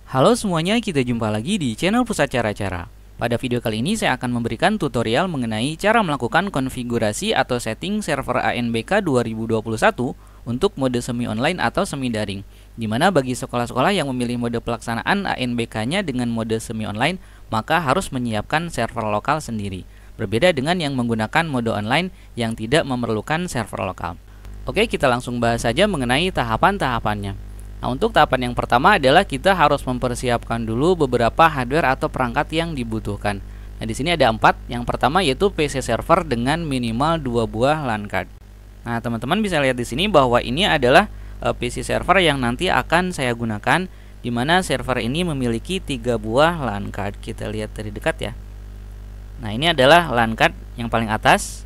Halo semuanya, kita jumpa lagi di channel Pusat Cara-Cara. Pada video kali ini saya akan memberikan tutorial mengenai cara melakukan konfigurasi atau setting server ANBK 2021 untuk mode semi online atau semi daring. Dimana bagi sekolah-sekolah yang memilih mode pelaksanaan ANBK-nya dengan mode semi online, maka harus menyiapkan server lokal sendiri. Berbeda dengan yang menggunakan mode online yang tidak memerlukan server lokal. Oke, kita langsung bahas saja mengenai tahapan-tahapannya. Nah, untuk tahapan yang pertama adalah kita harus mempersiapkan dulu beberapa hardware atau perangkat yang dibutuhkan. Nah, di sini ada 4. Yang pertama yaitu PC server dengan minimal 2 buah LAN card. Nah, teman-teman bisa lihat di sini bahwa ini adalah PC server yang nanti akan saya gunakan, di mana server ini memiliki 3 buah LAN card. Kita lihat dari dekat ya. Nah, ini adalah LAN card yang paling atas,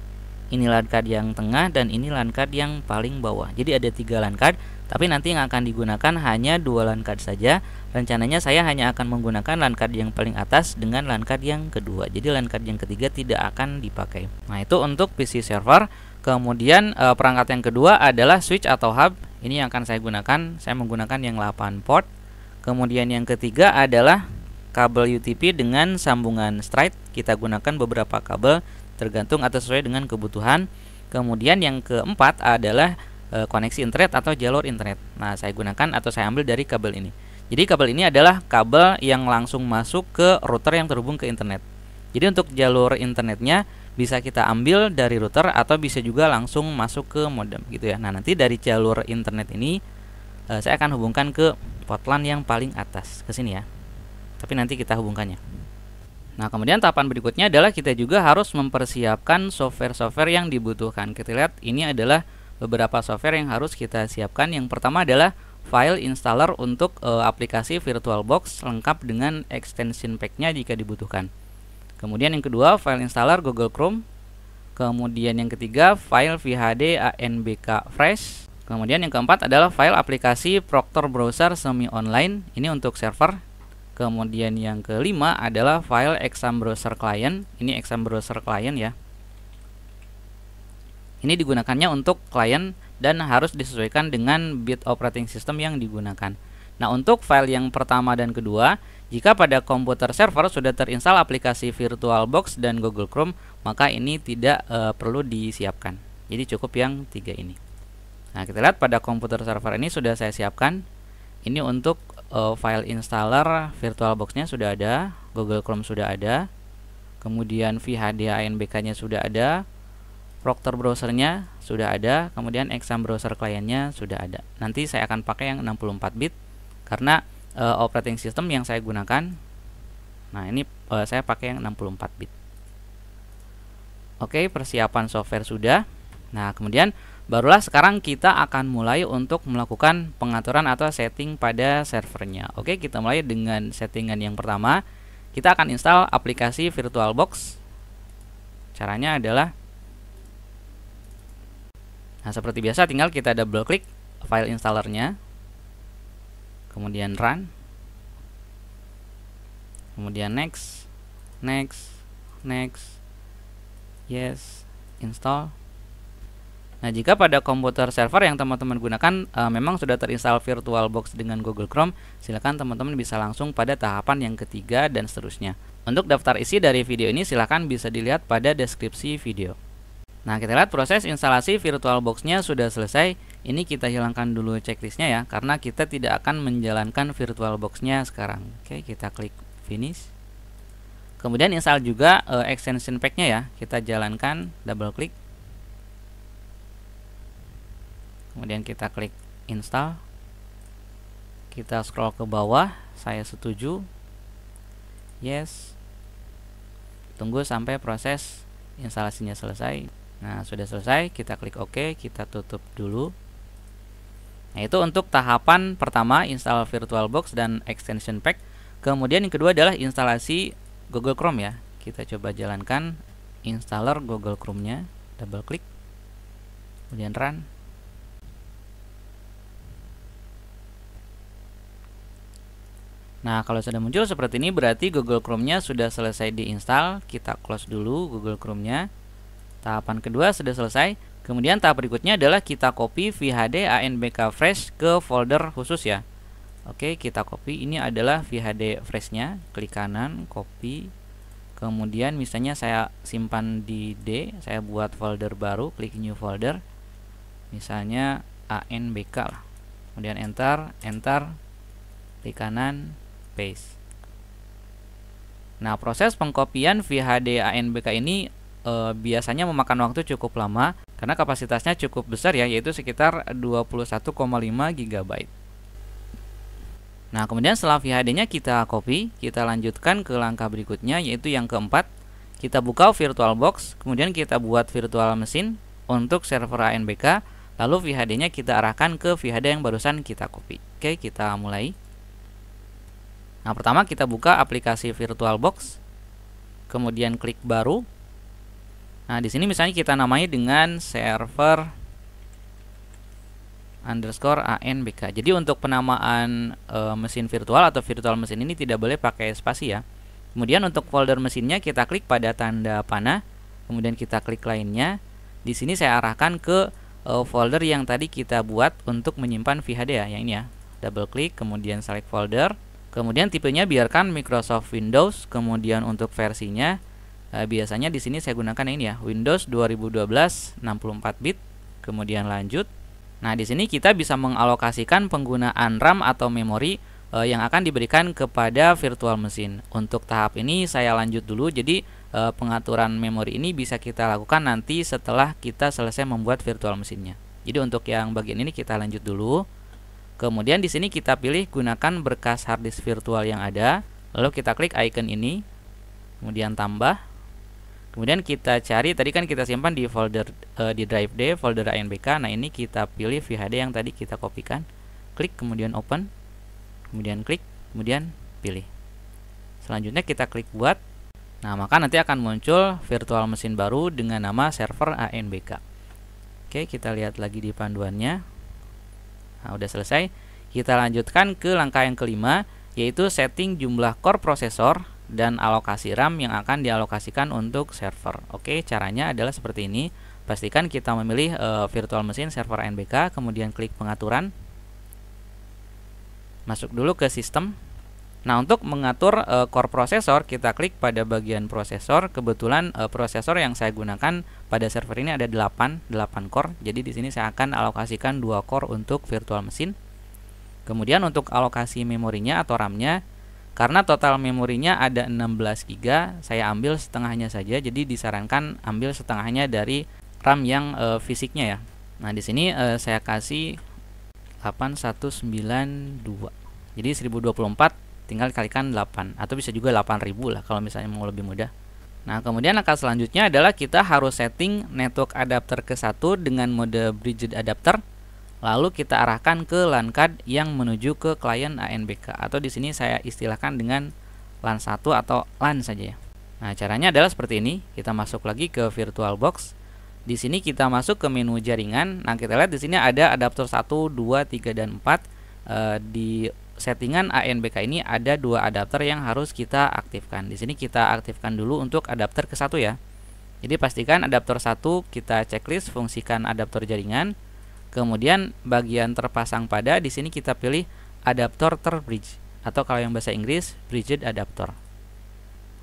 ini LAN card yang tengah, dan ini LAN card yang paling bawah. Jadi ada 3 LAN card. Tapi nanti yang akan digunakan hanya 2 LAN card saja. Rencananya saya hanya akan menggunakan LAN card yang paling atas dengan LAN card yang kedua. Jadi LAN card yang ketiga tidak akan dipakai. Nah, itu untuk PC server. Kemudian perangkat yang kedua adalah switch atau hub. Ini yang akan saya gunakan. Saya menggunakan yang 8 port. Kemudian yang ketiga adalah kabel UTP dengan sambungan straight. Kita gunakan beberapa kabel tergantung atau sesuai dengan kebutuhan. Kemudian yang keempat adalah koneksi internet atau jalur internet. Nah, saya gunakan atau saya ambil dari kabel ini. Jadi kabel ini adalah kabel yang langsung masuk ke router yang terhubung ke internet. Jadi untuk jalur internetnya bisa kita ambil dari router atau bisa juga langsung masuk ke modem gitu ya. Nah, nanti dari jalur internet ini saya akan hubungkan ke port LAN yang paling atas ke sini ya. Tapi nanti kita hubungkannya. Nah, kemudian tahapan berikutnya adalah kita juga harus mempersiapkan software-software yang dibutuhkan. Kita lihat ini adalah beberapa software yang harus kita siapkan. Yang pertama adalah file installer untuk aplikasi VirtualBox lengkap dengan extension pack-nya jika dibutuhkan. Kemudian yang kedua, file installer Google Chrome. Kemudian yang ketiga, file VHD ANBK Fresh. Kemudian yang keempat adalah file aplikasi Proctor Browser Semi Online. Ini untuk server. Kemudian yang kelima adalah file Exam Browser Client. Ini Exam Browser Client ya. Ini digunakannya untuk klien dan harus disesuaikan dengan bit operating system yang digunakan. Nah, untuk file yang pertama dan kedua, jika pada komputer server sudah terinstal aplikasi VirtualBox dan Google Chrome, maka ini tidak perlu disiapkan. Jadi cukup yang 3 ini. Nah, kita lihat pada komputer server ini sudah saya siapkan. Ini untuk file installer VirtualBox-nya sudah ada, Google Chrome sudah ada, kemudian VHD ANBK-nya sudah ada, Proctor browsernya sudah ada, kemudian Exam browser kliennya sudah ada. Nanti saya akan pakai yang 64 bit karena operating system yang saya gunakan. Nah, ini saya pakai yang 64 bit. Oke, persiapan software sudah. Nah, kemudian barulah sekarang kita akan mulai untuk melakukan pengaturan atau setting pada servernya. Oke, kita mulai dengan settingan yang pertama. Kita akan install aplikasi VirtualBox. Caranya adalah, nah, seperti biasa tinggal kita double klik file installernya, kemudian run, kemudian next, yes, install. Nah, jika pada komputer server yang teman-teman gunakan memang sudah terinstall VirtualBox dengan Google Chrome, silakan teman-teman bisa langsung pada tahapan yang ketiga dan seterusnya. Untuk daftar isi dari video ini silakan bisa dilihat pada deskripsi video. Nah, kita lihat proses instalasi VirtualBox-nya sudah selesai. Ini kita hilangkan dulu checklistnya ya, karena kita tidak akan menjalankan VirtualBox-nya sekarang. Oke, kita klik finish. Kemudian install juga extension pack-nya ya. Kita jalankan, double klik. Kemudian kita klik install. Kita scroll ke bawah, saya setuju. Yes. Tunggu sampai proses instalasinya selesai. Nah, sudah selesai, kita klik OK, kita tutup dulu. Nah, itu untuk tahapan pertama, install VirtualBox dan extension pack. Kemudian yang kedua adalah instalasi Google Chrome ya. Kita coba jalankan installer Google Chrome-nya, double klik. Kemudian run. Nah, kalau sudah muncul seperti ini berarti Google Chrome-nya sudah selesai diinstal. Kita close dulu Google Chrome-nya. Tahapan kedua sudah selesai. Kemudian tahap berikutnya adalah kita copy VHD ANBK Fresh ke folder khusus ya. Oke, kita copy. Ini adalah VHD freshnya. Klik kanan, copy. Kemudian misalnya saya simpan di D, saya buat folder baru, klik new folder. Misalnya ANBK lah. Kemudian enter, klik kanan, paste. Nah, proses pengkopian VHD ANBK ini biasanya memakan waktu cukup lama karena kapasitasnya cukup besar ya, yaitu sekitar 21,5 GB. Nah, kemudian setelah VHD-nya kita copy, kita lanjutkan ke langkah berikutnya, yaitu yang keempat. Kita buka VirtualBox, kemudian kita buat virtual mesin untuk server ANBK, lalu VHD-nya kita arahkan ke VHD yang barusan kita copy. Oke, kita mulai. Nah, pertama kita buka aplikasi VirtualBox, kemudian klik baru. Nah, di sini misalnya kita namai dengan server _ANBK. Jadi untuk penamaan mesin virtual atau virtual mesin ini tidak boleh pakai spasi ya. Kemudian untuk folder mesinnya kita klik pada tanda panah, kemudian kita klik lainnya. Di sini saya arahkan ke folder yang tadi kita buat untuk menyimpan VHD ya, yang ini ya. Double klik, kemudian select folder. Kemudian tipenya biarkan Microsoft Windows. Kemudian untuk versinya biasanya di sini saya gunakan yang ini ya, Windows 2012 64 bit. Kemudian lanjut. Nah, di sini kita bisa mengalokasikan penggunaan RAM atau memori yang akan diberikan kepada virtual mesin. Untuk tahap ini saya lanjut dulu. Jadi pengaturan memori ini bisa kita lakukan nanti setelah kita selesai membuat virtual mesinnya. Jadi untuk yang bagian ini kita lanjut dulu. Kemudian di sini kita pilih gunakan berkas harddisk virtual yang ada. Lalu kita klik icon ini. Kemudian tambah. Kemudian kita cari, tadi kan kita simpan di folder di drive D, folder ANBK. Nah, ini kita pilih VHD yang tadi kita kopikan. Klik, kemudian open. Kemudian klik, kemudian pilih. Selanjutnya kita klik buat. Nah, maka nanti akan muncul virtual mesin baru dengan nama server ANBK. Oke, kita lihat lagi di panduannya. Nah, udah selesai. Kita lanjutkan ke langkah yang kelima, yaitu setting jumlah core prosesor dan alokasi RAM yang akan dialokasikan untuk server. Oke, caranya adalah seperti ini. Pastikan kita memilih virtual mesin server ANBK, kemudian klik pengaturan. Masuk dulu ke sistem. Nah, untuk mengatur core prosesor, kita klik pada bagian prosesor. Kebetulan prosesor yang saya gunakan pada server ini ada 8 core. Jadi di sini saya akan alokasikan 2 core untuk virtual mesin. Kemudian untuk alokasi memorinya atau RAM-nya, karena total memorinya ada 16 GB, saya ambil setengahnya saja. Jadi disarankan ambil setengahnya dari RAM yang fisiknya ya. Nah, di sini saya kasih 8192. Jadi 1024 tinggal kalikan 8, atau bisa juga 8000 lah kalau misalnya mau lebih mudah. Nah, kemudian langkah selanjutnya adalah kita harus setting network adapter ke 1 dengan mode bridged adapter. Lalu kita arahkan ke LAN card yang menuju ke klien ANBK, atau di sini saya istilahkan dengan LAN 1 atau LAN saja ya. Nah, caranya adalah seperti ini. Kita masuk lagi ke VirtualBox. Di sini kita masuk ke menu jaringan. Nah, kita lihat di sini ada adapter 1, 2, 3 dan 4. Di settingan ANBK ini ada 2 adapter yang harus kita aktifkan. Di sini kita aktifkan dulu untuk adapter ke 1 ya. Jadi pastikan adapter 1 kita checklist, fungsikan adapter jaringan. Kemudian bagian terpasang pada, di sini kita pilih adaptor terbridge, atau kalau yang bahasa Inggris bridged adapter.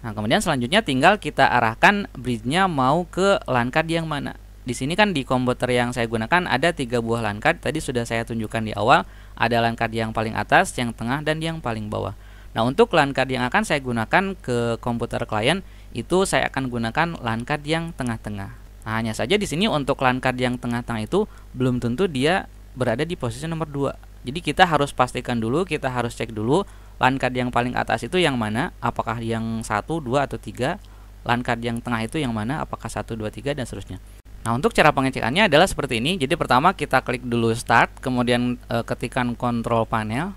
Nah, kemudian selanjutnya tinggal kita arahkan bridge-nya mau ke LAN card yang mana. Di sini kan di komputer yang saya gunakan ada 3 buah LAN card. Tadi sudah saya tunjukkan di awal. Ada LAN card yang paling atas, yang tengah, dan yang paling bawah. Nah, untuk LAN card yang akan saya gunakan ke komputer klien, itu saya akan gunakan LAN card yang tengah-tengah. Nah, hanya saja di sini untuk LAN card yang tengah-tengah itu belum tentu dia berada di posisi nomor 2. Jadi kita harus pastikan dulu, kita harus cek dulu LAN card yang paling atas itu yang mana, apakah yang 1, 2, atau 3. LAN card yang tengah itu yang mana, apakah 1, 2, 3, dan seterusnya. Nah, untuk cara pengecekannya adalah seperti ini. Jadi pertama kita klik dulu start, kemudian ketikkan control panel.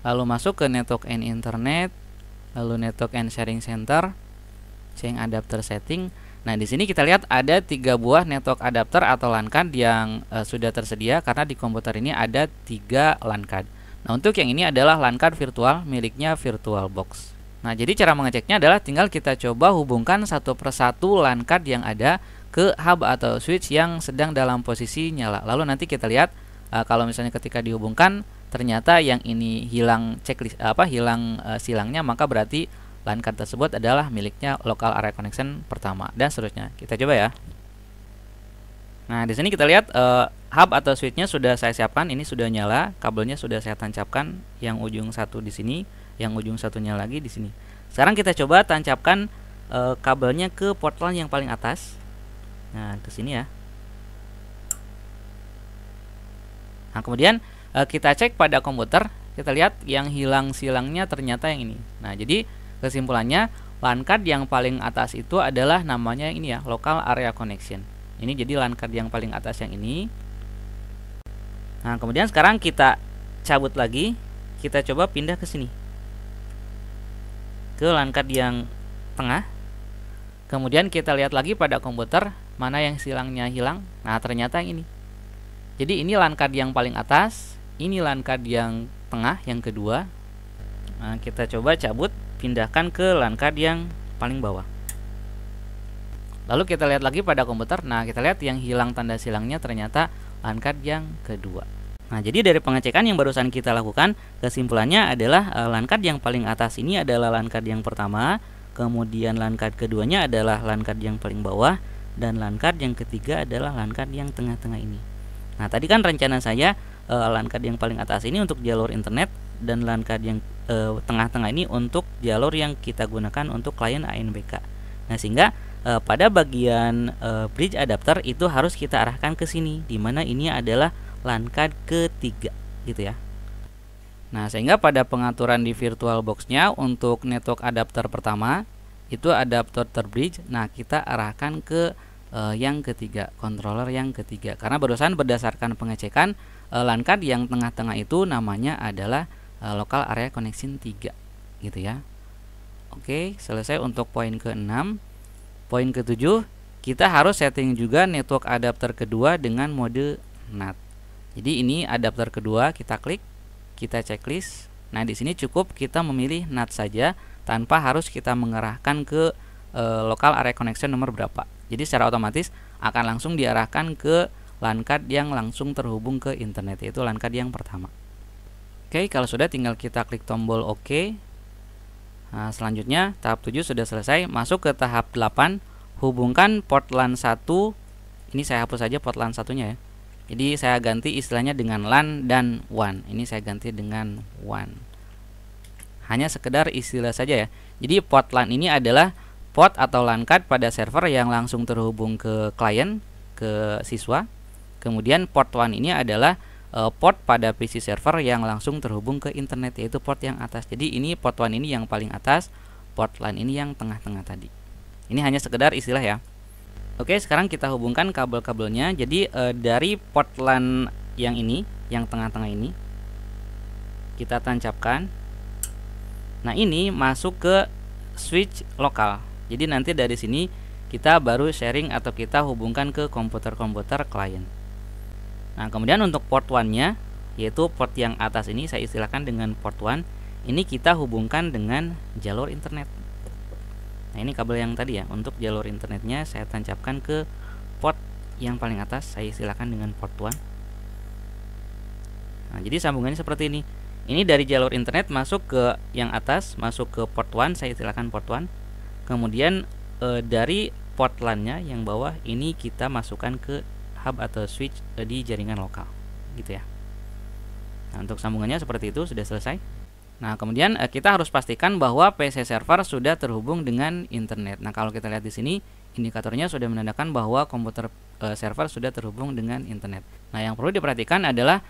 Lalu masuk ke network and internet, lalu network and sharing center, change adapter setting. Nah, di sini kita lihat ada 3 buah network adapter atau LAN card yang sudah tersedia karena di komputer ini ada 3 LAN card. Nah, untuk yang ini adalah LAN card virtual miliknya VirtualBox. Nah, jadi cara mengeceknya adalah tinggal kita coba hubungkan satu persatu LAN card yang ada ke hub atau switch yang sedang dalam posisi nyala. Lalu nanti kita lihat kalau misalnya ketika dihubungkan ternyata yang ini hilang checklist hilang silangnya, maka berarti LAN card tersebut adalah miliknya local area connection pertama, dan seterusnya. Kita coba ya. Nah, di sini kita lihat hub atau switchnya sudah saya siapkan. Ini sudah nyala, kabelnya sudah saya tancapkan, yang ujung satu di sini, yang ujung satunya lagi di sini. Sekarang kita coba tancapkan kabelnya ke port LAN yang paling atas. Nah, ke sini ya. Nah, kemudian kita cek pada komputer, kita lihat yang hilang silangnya ternyata yang ini. Nah, jadi kesimpulannya LAN card yang paling atas itu adalah namanya ini ya, local area connection. Ini jadi LAN card yang paling atas yang ini. Nah, kemudian sekarang kita cabut lagi, kita coba pindah ke sini, ke LAN card yang tengah. Kemudian kita lihat lagi pada komputer mana yang silangnya hilang. Nah, ternyata yang ini. Jadi ini LAN card yang paling atas, ini LAN card yang tengah, yang kedua. Nah, kita coba cabut, pindahkan ke LAN card yang paling bawah. Lalu kita lihat lagi pada komputer. Nah, kita lihat yang hilang tanda silangnya ternyata LAN card yang kedua. Nah, jadi dari pengecekan yang barusan kita lakukan, kesimpulannya adalah LAN card yang paling atas ini adalah LAN card yang pertama, kemudian LAN card keduanya adalah LAN card yang paling bawah, dan LAN card yang ketiga adalah LAN card yang tengah-tengah ini. Nah, tadi kan rencana saya LAN card yang paling atas ini untuk jalur internet, dan LAN card yang tengah-tengah ini untuk jalur yang kita gunakan untuk klien ANBK. Nah, sehingga pada bagian bridge adapter itu harus kita arahkan ke sini, dimana ini adalah LAN card ketiga, gitu ya. Nah, sehingga pada pengaturan di virtual boxnya untuk network adapter pertama itu adapter terbridge. Nah, kita arahkan ke yang ketiga, controller yang ketiga, karena barusan berdasarkan pengecekan LAN card yang tengah-tengah itu namanya adalah local area connection 3, gitu ya. Oke, selesai untuk poin ke-6. Poin ke-7, kita harus setting juga network adapter kedua dengan mode NAT. Jadi ini adapter kedua, kita klik, kita checklist. Nah, di sini cukup kita memilih NAT saja tanpa harus kita mengarahkan ke local area connection nomor berapa. Jadi secara otomatis akan langsung diarahkan ke LAN card yang langsung terhubung ke internet, yaitu LAN card yang pertama. Oke, kalau sudah tinggal kita klik tombol OK. Nah, selanjutnya tahap 7 sudah selesai. Masuk ke tahap 8, hubungkan port LAN 1. Ini saya hapus saja port LAN satunya ya. Jadi saya ganti istilahnya dengan LAN dan WAN. Ini saya ganti dengan WAN. Hanya sekedar istilah saja ya. Jadi port LAN ini adalah port atau LAN card pada server yang langsung terhubung ke klien, ke siswa. Kemudian port WAN ini adalah port pada PC server yang langsung terhubung ke internet, yaitu port yang atas. Jadi ini port WAN ini yang paling atas, port LAN ini yang tengah-tengah tadi. Ini hanya sekedar istilah ya. Oke, sekarang kita hubungkan kabel-kabelnya. Jadi dari port LAN yang ini, yang tengah-tengah ini, kita tancapkan. Nah, ini masuk ke switch lokal. Jadi nanti dari sini kita baru sharing atau kita hubungkan ke komputer-komputer klien. Nah, kemudian untuk port 1-nya, yaitu port yang atas ini saya istilahkan dengan port 1, ini kita hubungkan dengan jalur internet. Nah, ini kabel yang tadi ya, untuk jalur internetnya saya tancapkan ke port yang paling atas, saya istilahkan dengan port 1. Nah, jadi sambungannya seperti ini. Ini dari jalur internet masuk ke yang atas, masuk ke port 1, saya istilahkan port 1. Kemudian dari port LAN-nya yang bawah ini kita masukkan ke hub atau switch di jaringan lokal, gitu ya. Nah, untuk sambungannya seperti itu sudah selesai. Nah, kemudian kita harus pastikan bahwa PC server sudah terhubung dengan internet. Nah, kalau kita lihat di sini indikatornya sudah menandakan bahwa komputer server sudah terhubung dengan internet. Nah, yang perlu diperhatikan adalah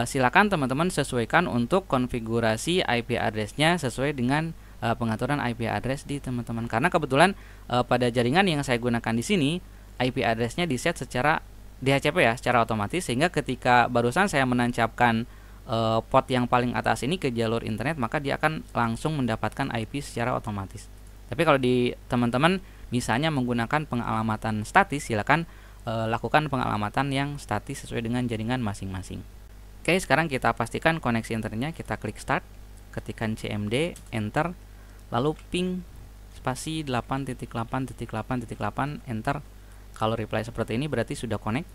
silakan teman-teman sesuaikan untuk konfigurasi IP address-nya sesuai dengan pengaturan IP address di teman-teman, karena kebetulan pada jaringan yang saya gunakan di sini IP address-nya di set secara DHCP ya, secara otomatis, sehingga ketika barusan saya menancapkan port yang paling atas ini ke jalur internet, maka dia akan langsung mendapatkan IP secara otomatis. Tapi kalau di teman-teman misalnya menggunakan pengalamatan statis, silakan lakukan pengalamatan yang statis sesuai dengan jaringan masing-masing. Oke, sekarang kita pastikan koneksi internetnya, kita klik start, ketikkan CMD, enter, lalu ping spasi 8.8.8.8, enter. Kalau reply seperti ini berarti sudah connect.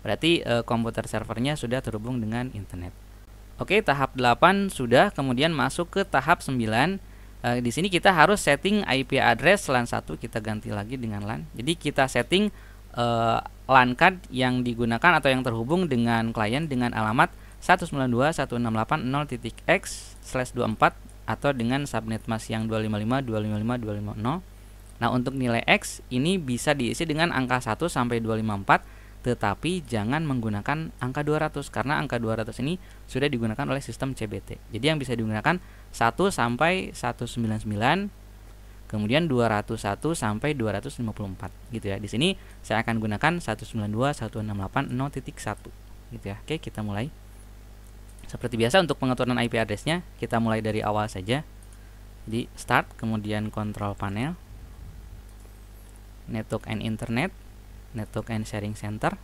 Berarti komputer servernya sudah terhubung dengan internet. Oke, tahap 8 sudah, kemudian masuk ke tahap 9. Di sini kita harus setting IP address LAN 1, kita ganti lagi dengan LAN. Jadi kita setting LAN card yang digunakan atau yang terhubung dengan klien dengan alamat 192.168.0.x/24 atau dengan subnet mask yang 255.255.250. Nah, untuk nilai X ini bisa diisi dengan angka 1 sampai 254, tetapi jangan menggunakan angka 200 karena angka 200 ini sudah digunakan oleh sistem CBT. Jadi yang bisa digunakan 1 sampai 199, kemudian 201 sampai 254 gitu ya. Di sini saya akan gunakan 192.168.0.1 gitu ya. Oke, kita mulai. Seperti biasa untuk pengaturan IP address-nya, kita mulai dari awal saja. Jadi start, kemudian control panel, network and internet, network and sharing center,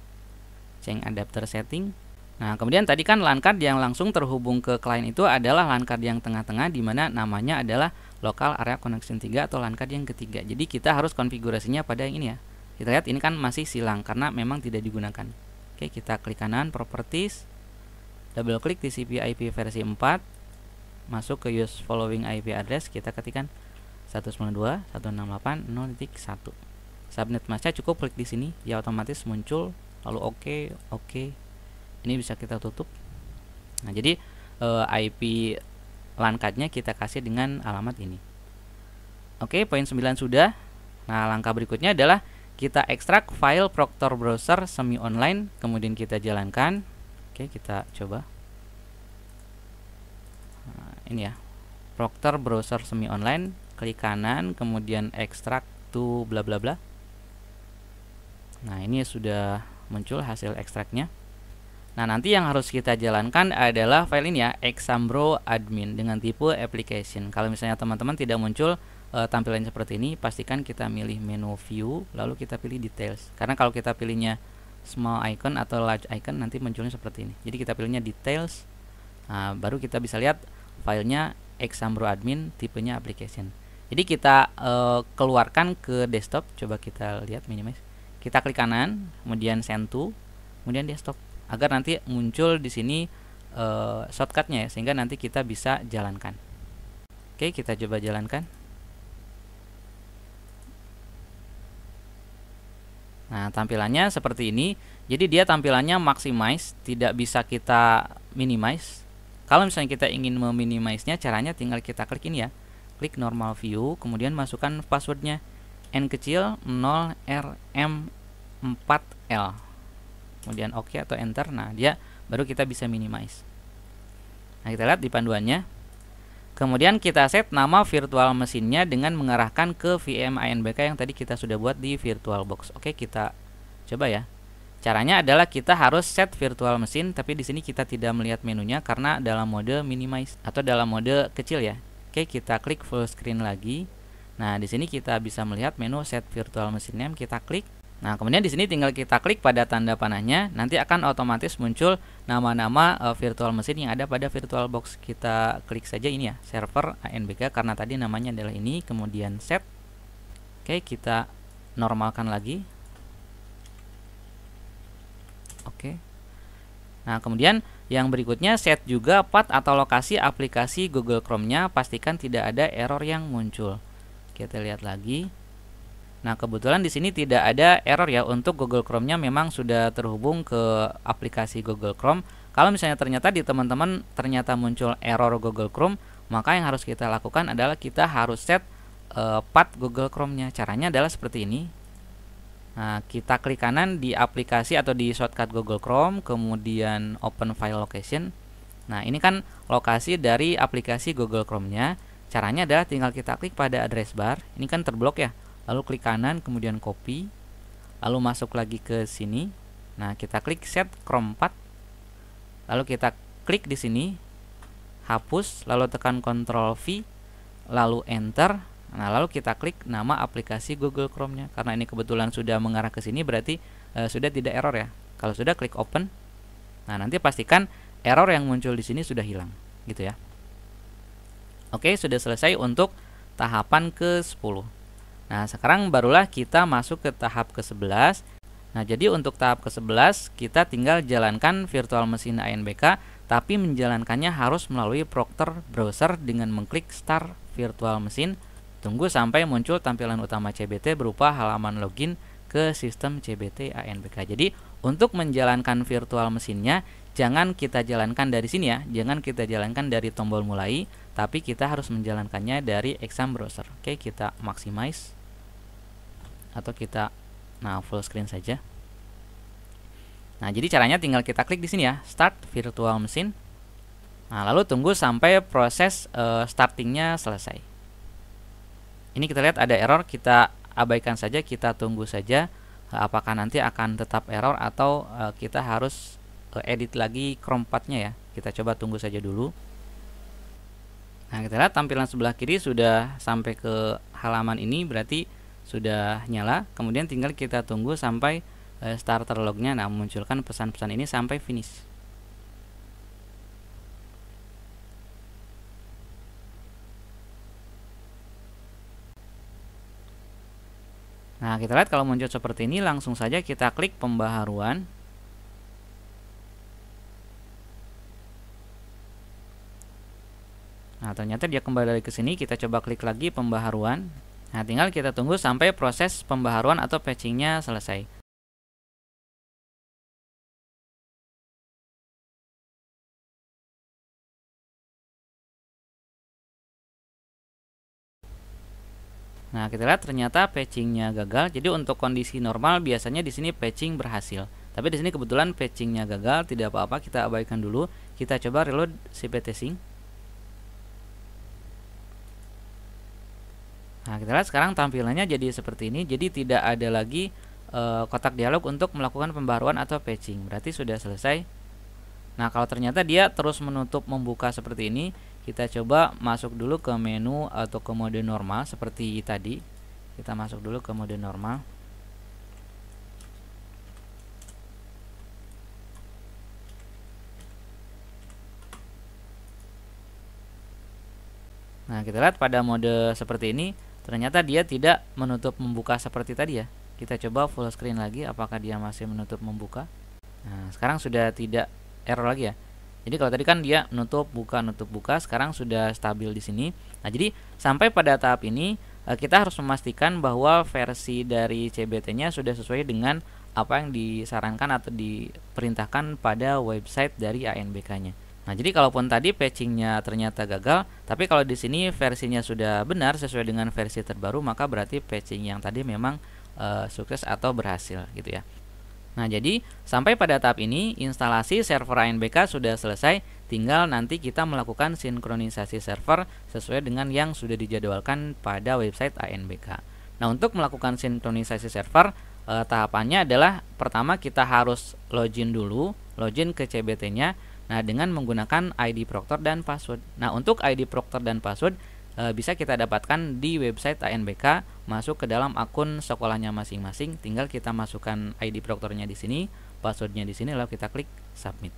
change adapter setting. Nah, kemudian tadi kan LAN card yang langsung terhubung ke klien itu adalah LAN card yang tengah-tengah, di mana namanya adalah local area connection 3 atau LAN card yang ketiga. Jadi kita harus konfigurasinya pada yang ini ya. Kita lihat ini kan masih silang karena memang tidak digunakan. Oke, kita klik kanan properties, double klik TCP IP versi 4, masuk ke use following IP address, kita ketikkan 192.168.0.1. Subnet masknya cukup klik di sini, dia otomatis muncul, lalu oke. Ini bisa kita tutup. Nah, jadi IP LAN card-nya kita kasih dengan alamat ini. Oke, poin 9 sudah. Nah, langkah berikutnya adalah kita ekstrak file Proctor Browser semi online, kemudian kita jalankan. Oke, kita coba. Nah, ini ya, Proctor Browser semi online, klik kanan, kemudian ekstrak to bla bla bla. Nah, ini sudah muncul hasil ekstraknya. Nah, nanti yang harus kita jalankan adalah file ini ya, Exambro admin dengan tipe application. Kalau misalnya teman-teman tidak muncul tampilan seperti ini, pastikan kita milih menu view, lalu kita pilih details. Karena kalau kita pilihnya small icon atau large icon, nanti munculnya seperti ini. Jadi kita pilihnya details. Nah, baru kita bisa lihat filenya Exambro admin, tipenya application. Jadi kita keluarkan ke desktop. Coba kita lihat minimize. Kita klik kanan, kemudian send to, kemudian desktop, agar nanti muncul di sini shortcutnya ya, sehingga nanti kita bisa jalankan. Oke, kita coba jalankan. Nah, tampilannya seperti ini. Jadi dia tampilannya maximize, tidak bisa kita minimize. Kalau misalnya kita ingin meminimize-nya, caranya tinggal kita klik ini ya, klik normal view, kemudian masukkan passwordnya N kecil 0RM4L, kemudian OK atau enter. Nah, dia baru kita bisa minimize. Nah, kita lihat di panduannya. Kemudian kita set nama virtual mesinnya dengan mengarahkan ke VM ANBK yang tadi kita sudah buat di VirtualBox. Oke, kita coba ya. Caranya adalah kita harus set virtual mesin, tapi di sini kita tidak melihat menunya karena dalam mode minimize atau dalam mode kecil ya. Oke, kita klik full screen lagi. Nah, di sini kita bisa melihat menu set virtual machine name, kita klik. Nah, kemudian di sini tinggal kita klik pada tanda panahnya, nanti akan otomatis muncul nama-nama virtual machine yang ada pada VirtualBox. Kita klik saja ini ya, server ANBK karena tadi namanya adalah ini, kemudian set. Oke, kita normalkan lagi. Oke. Nah, kemudian yang berikutnya set juga path atau lokasi aplikasi Google Chrome-nya, pastikan tidak ada error yang muncul. Kita lihat lagi. Nah, kebetulan di sini tidak ada error ya, untuk Google Chrome-nya memang sudah terhubung ke aplikasi Google Chrome. Kalau misalnya ternyata di teman-teman ternyata muncul error Google Chrome, maka yang harus kita lakukan adalah kita harus set path Google Chrome-nya. Caranya adalah seperti ini. Nah, kita klik kanan di aplikasi atau di shortcut Google Chrome, kemudian open file location. Nah, ini kan lokasi dari aplikasi Google Chrome-nya. Caranya adalah tinggal kita klik pada address bar. Ini kan terblok ya. Lalu klik kanan, kemudian copy, lalu masuk lagi ke sini. Nah, kita klik set Chrome path, lalu kita klik di sini, hapus, lalu tekan Ctrl V, lalu enter. Nah, lalu kita klik nama aplikasi Google Chrome-nya. Karena ini kebetulan sudah mengarah ke sini, berarti sudah tidak error ya. Kalau sudah, klik open. Nah, nanti pastikan error yang muncul di sini sudah hilang, gitu ya. Oke, sudah selesai untuk tahapan ke-10. Nah, sekarang barulah kita masuk ke tahap ke-11. Nah, jadi untuk tahap ke-11 kita tinggal jalankan virtual machine ANBK tapi menjalankannya harus melalui Proctor Browser dengan mengklik Start Virtual Machine. Tunggu sampai muncul tampilan utama CBT berupa halaman login ke sistem CBT ANBK. Jadi untuk menjalankan virtual mesinnya jangan kita jalankan dari sini ya, jangan kita jalankan dari tombol mulai, tapi kita harus menjalankannya dari Exam Browser. Oke, kita maximize atau kita full screen saja. Nah, jadi caranya tinggal kita klik di sini ya, Start Virtual Machine. Nah, lalu tunggu sampai proses startingnya selesai. Ini kita lihat ada error, kita abaikan saja, kita tunggu saja apakah nanti akan tetap error atau kita harus edit lagi Chrome path-nya ya. Kita coba tunggu saja dulu. Nah, kita lihat tampilan sebelah kiri sudah sampai ke halaman ini, berarti sudah nyala. Kemudian tinggal kita tunggu sampai starter log-nya memunculkan pesan-pesan ini sampai finish. Nah, kita lihat kalau muncul seperti ini, langsung saja kita klik pembaharuan. Nah, ternyata dia kembali lagi ke sini, kita coba klik lagi pembaharuan. Nah, tinggal kita tunggu sampai proses pembaharuan atau patchingnya selesai. Nah, kita lihat ternyata patchingnya gagal. Jadi untuk kondisi normal biasanya di sini patching berhasil. Tapi di sini kebetulan patchingnya gagal, tidak apa-apa, kita abaikan dulu. Kita coba reload CPT Sync. Nah, kita lihat sekarang tampilannya jadi seperti ini. Jadi tidak ada lagi kotak dialog untuk melakukan pembaruan atau patching. Berarti sudah selesai. Nah, kalau ternyata dia terus menutup membuka seperti ini, kita coba masuk dulu ke menu atau ke mode normal seperti tadi. Kita masuk dulu ke mode normal. Nah, kita lihat pada mode seperti ini, ternyata dia tidak menutup membuka seperti tadi ya. Kita coba full screen lagi, apakah dia masih menutup membuka. Nah, sekarang sudah tidak error lagi ya. Jadi kalau tadi kan dia nutup buka, sekarang sudah stabil di sini. Nah, jadi sampai pada tahap ini kita harus memastikan bahwa versi dari CBT-nya sudah sesuai dengan apa yang disarankan atau diperintahkan pada website dari ANBK-nya. Nah, jadi kalaupun tadi patchingnya ternyata gagal, tapi kalau di sini versinya sudah benar sesuai dengan versi terbaru, maka berarti patching yang tadi memang sukses atau berhasil gitu ya. Nah, jadi sampai pada tahap ini instalasi server ANBK sudah selesai, tinggal nanti kita melakukan sinkronisasi server sesuai dengan yang sudah dijadwalkan pada website ANBK. Nah, untuk melakukan sinkronisasi server, tahapannya adalah pertama kita harus login dulu, login ke CBT-nya, nah dengan menggunakan ID Proctor dan password. Nah, untuk ID Proctor dan password bisa kita dapatkan di website ANBK, masuk ke dalam akun sekolahnya masing-masing, tinggal kita masukkan ID Proctornya di sini, passwordnya di sini, lalu kita klik submit.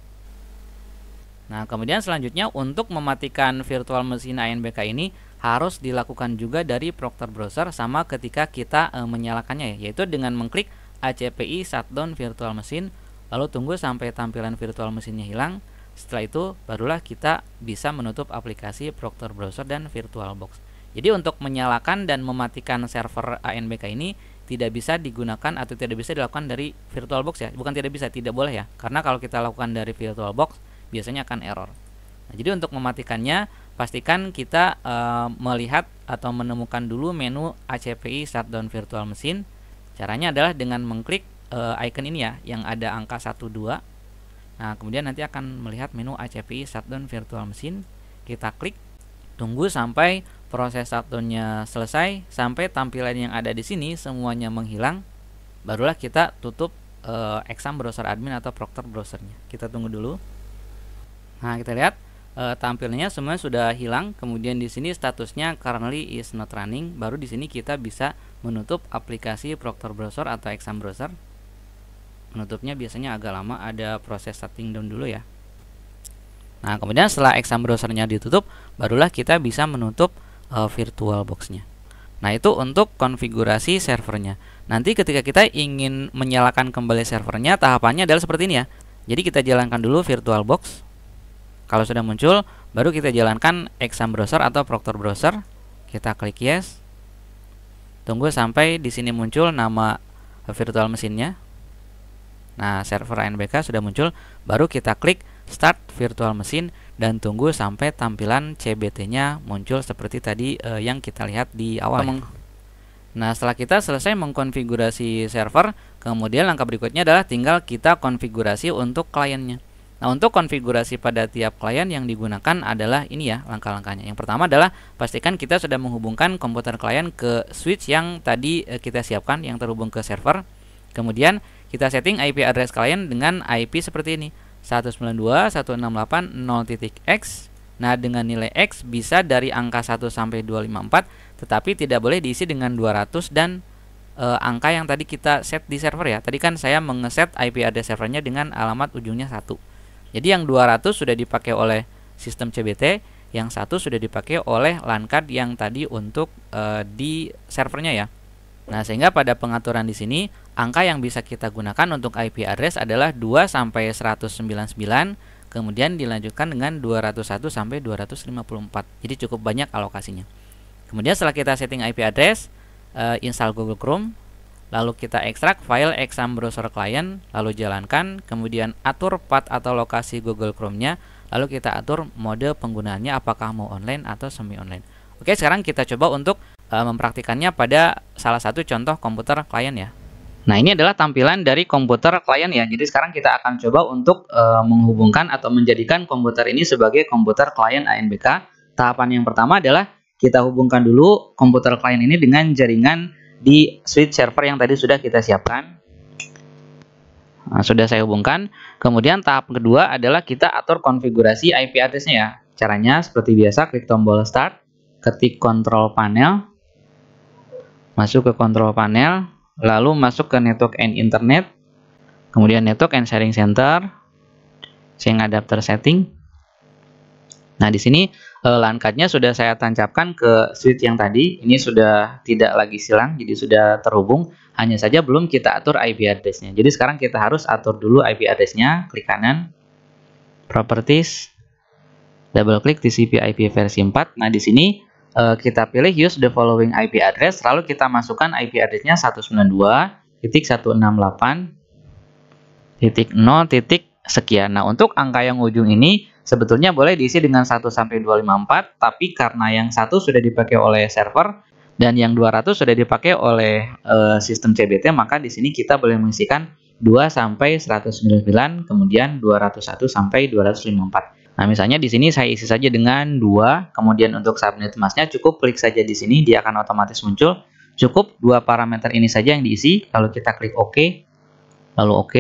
Nah, kemudian selanjutnya untuk mematikan virtual machine ANBK ini harus dilakukan juga dari Proctor Browser sama ketika kita menyalakannya ya, yaitu dengan mengklik ACPI Shutdown Virtual Machine, lalu tunggu sampai tampilan virtual machine-nya hilang. Setelah itu barulah kita bisa menutup aplikasi Proctor Browser dan VirtualBox. Jadi untuk menyalakan dan mematikan server ANBK ini tidak bisa digunakan atau tidak bisa dilakukan dari VirtualBox ya. Bukan tidak bisa, tidak boleh ya. Karena kalau kita lakukan dari VirtualBox biasanya akan error. Nah, jadi untuk mematikannya pastikan kita melihat atau menemukan dulu menu ACPI Shutdown Virtual Machine. Caranya adalah dengan mengklik icon ini ya, yang ada angka 12. Nah, kemudian nanti akan melihat menu ACPI Shutdown Virtual Machine. Kita klik, tunggu sampai proses shutdown-nya selesai, sampai tampilan yang ada di sini semuanya menghilang. Barulah kita tutup Exam Browser Admin atau Proctor Browsernya. Kita tunggu dulu. Nah, kita lihat tampilannya semuanya sudah hilang. Kemudian di sini statusnya currently is not running. Baru di sini kita bisa menutup aplikasi Proctor Browser atau Exam Browser. Menutupnya biasanya agak lama, ada proses shutting down dulu ya. Nah, kemudian setelah Exam Browsernya ditutup, barulah kita bisa menutup VirtualBox-nya. Nah, itu untuk konfigurasi servernya. Nanti ketika kita ingin menyalakan kembali servernya, tahapannya adalah seperti ini ya. Jadi kita jalankan dulu VirtualBox. Kalau sudah muncul, baru kita jalankan exam browser atau proctor browser. Kita klik yes. Tunggu sampai di sini muncul nama virtual mesinnya. Nah, server ANBK sudah muncul, baru kita klik start virtual machine dan tunggu sampai tampilan CBT-nya muncul seperti tadi yang kita lihat di awal. Nah, setelah kita selesai mengkonfigurasi server, kemudian langkah berikutnya adalah tinggal kita konfigurasi untuk kliennya. Nah, untuk konfigurasi pada tiap klien yang digunakan adalah ini ya langkah-langkahnya. Yang pertama adalah pastikan kita sudah menghubungkan komputer klien ke switch yang tadi kita siapkan yang terhubung ke server. Kemudian kita setting IP address klien dengan IP seperti ini, 192.168.0.x. Nah, dengan nilai X bisa dari angka 1 sampai 254, tetapi tidak boleh diisi dengan 200 dan angka yang tadi kita set di server ya. Tadi kan saya mengeset IP address servernya dengan alamat ujungnya 1. Jadi yang 200 sudah dipakai oleh sistem CBT, yang 1 sudah dipakai oleh LAN card yang tadi untuk di servernya ya. Nah, sehingga pada pengaturan di sini angka yang bisa kita gunakan untuk IP address adalah 2 sampai 199, kemudian dilanjutkan dengan 201 sampai 254. Jadi cukup banyak alokasinya. Kemudian setelah kita setting IP address, install Google Chrome, lalu kita ekstrak file exam browser client, lalu jalankan, kemudian atur path atau lokasi Google Chrome-nya, lalu kita atur mode penggunaannya apakah mau online atau semi online. Oke, sekarang kita coba untuk mempraktikannya pada salah satu contoh komputer klien ya. Nah, ini adalah tampilan dari komputer klien ya. Jadi sekarang kita akan coba untuk menghubungkan atau menjadikan komputer ini sebagai komputer klien ANBK. Tahapan yang pertama adalah kita hubungkan dulu komputer klien ini dengan jaringan di switch server yang tadi sudah kita siapkan. Nah, sudah saya hubungkan. Kemudian tahap kedua adalah kita atur konfigurasi IP address-nya ya. Caranya seperti biasa, klik tombol start, ketik control panel, masuk ke control panel, lalu masuk ke network and internet, kemudian network and sharing center, change adapter setting. Nah, di sini LAN card-nya sudah saya tancapkan ke switch yang tadi. Ini sudah tidak lagi silang, jadi sudah terhubung. Hanya saja belum kita atur IP address-nya. Jadi sekarang kita harus atur dulu IP address-nya. Klik kanan, Properties, double klik TCP IP versi 4. Nah, di sini kita pilih use the following IP address, lalu kita masukkan IP address-nya 192.168.0. Nah, untuk angka yang ujung ini sebetulnya boleh diisi dengan 1 sampai 254, tapi karena yang 1 sudah dipakai oleh server dan yang 200 sudah dipakai oleh sistem CBT, maka di sini kita boleh mengisikan 2 sampai 199, kemudian 201 sampai 254. Nah, misalnya di sini saya isi saja dengan 2, kemudian untuk subnet masknya cukup klik saja di sini, dia akan otomatis muncul. Cukup 2 parameter ini saja yang diisi, lalu kita klik OK, lalu OK.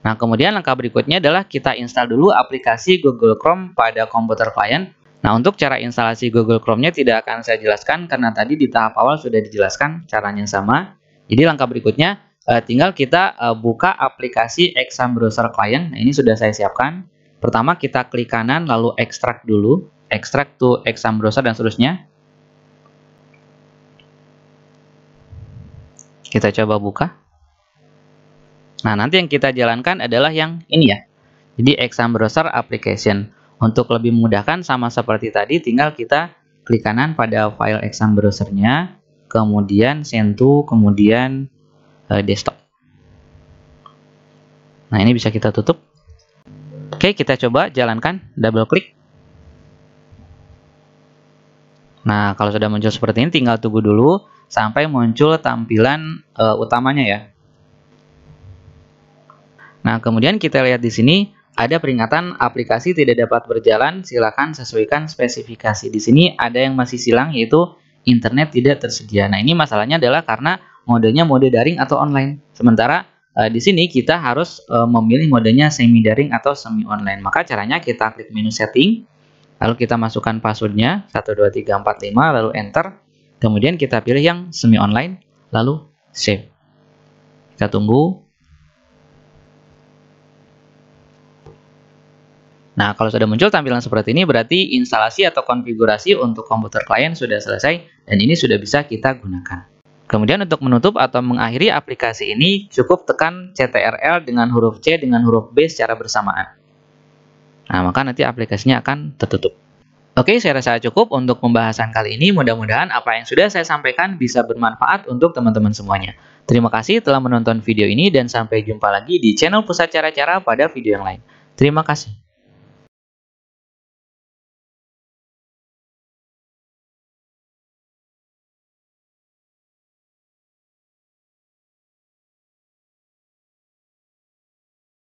Nah, kemudian langkah berikutnya adalah kita install dulu aplikasi Google Chrome pada komputer klien. Nah, untuk cara instalasi Google Chrome-nya tidak akan saya jelaskan karena tadi di tahap awal sudah dijelaskan caranya sama. Jadi langkah berikutnya tinggal kita buka aplikasi exam browser client. Nah, ini sudah saya siapkan. Pertama kita klik kanan lalu ekstrak dulu, ekstrak to exam browser dan seterusnya. Kita coba buka. Nah, nanti yang kita jalankan adalah yang ini ya. Jadi exam browser application. Untuk lebih memudahkan sama seperti tadi, tinggal kita klik kanan pada file exam browsernya, kemudian send to, kemudian desktop. Nah, ini bisa kita tutup. Oke, kita coba jalankan, double klik. Nah, kalau sudah muncul seperti ini, tinggal tunggu dulu sampai muncul tampilan utamanya ya. Nah, kemudian kita lihat di sini ada peringatan aplikasi tidak dapat berjalan, silakan sesuaikan spesifikasi. Di sini ada yang masih silang, yaitu internet tidak tersedia. Nah, ini masalahnya adalah karena modenya mode daring atau online. Sementara di sini kita harus memilih modenya semi daring atau semi online. Maka caranya kita klik menu setting, lalu kita masukkan passwordnya 12345, lalu enter. Kemudian kita pilih yang semi online, lalu save. Kita tunggu. Nah, kalau sudah muncul tampilan seperti ini, berarti instalasi atau konfigurasi untuk komputer klien sudah selesai dan ini sudah bisa kita gunakan. Kemudian untuk menutup atau mengakhiri aplikasi ini, cukup tekan CTRL dengan huruf C dengan huruf B secara bersamaan. Nah, maka nanti aplikasinya akan tertutup. Oke, saya rasa cukup untuk pembahasan kali ini. Mudah-mudahan apa yang sudah saya sampaikan bisa bermanfaat untuk teman-teman semuanya. Terima kasih telah menonton video ini dan sampai jumpa lagi di channel Pusat Cara-Cara pada video yang lain. Terima kasih.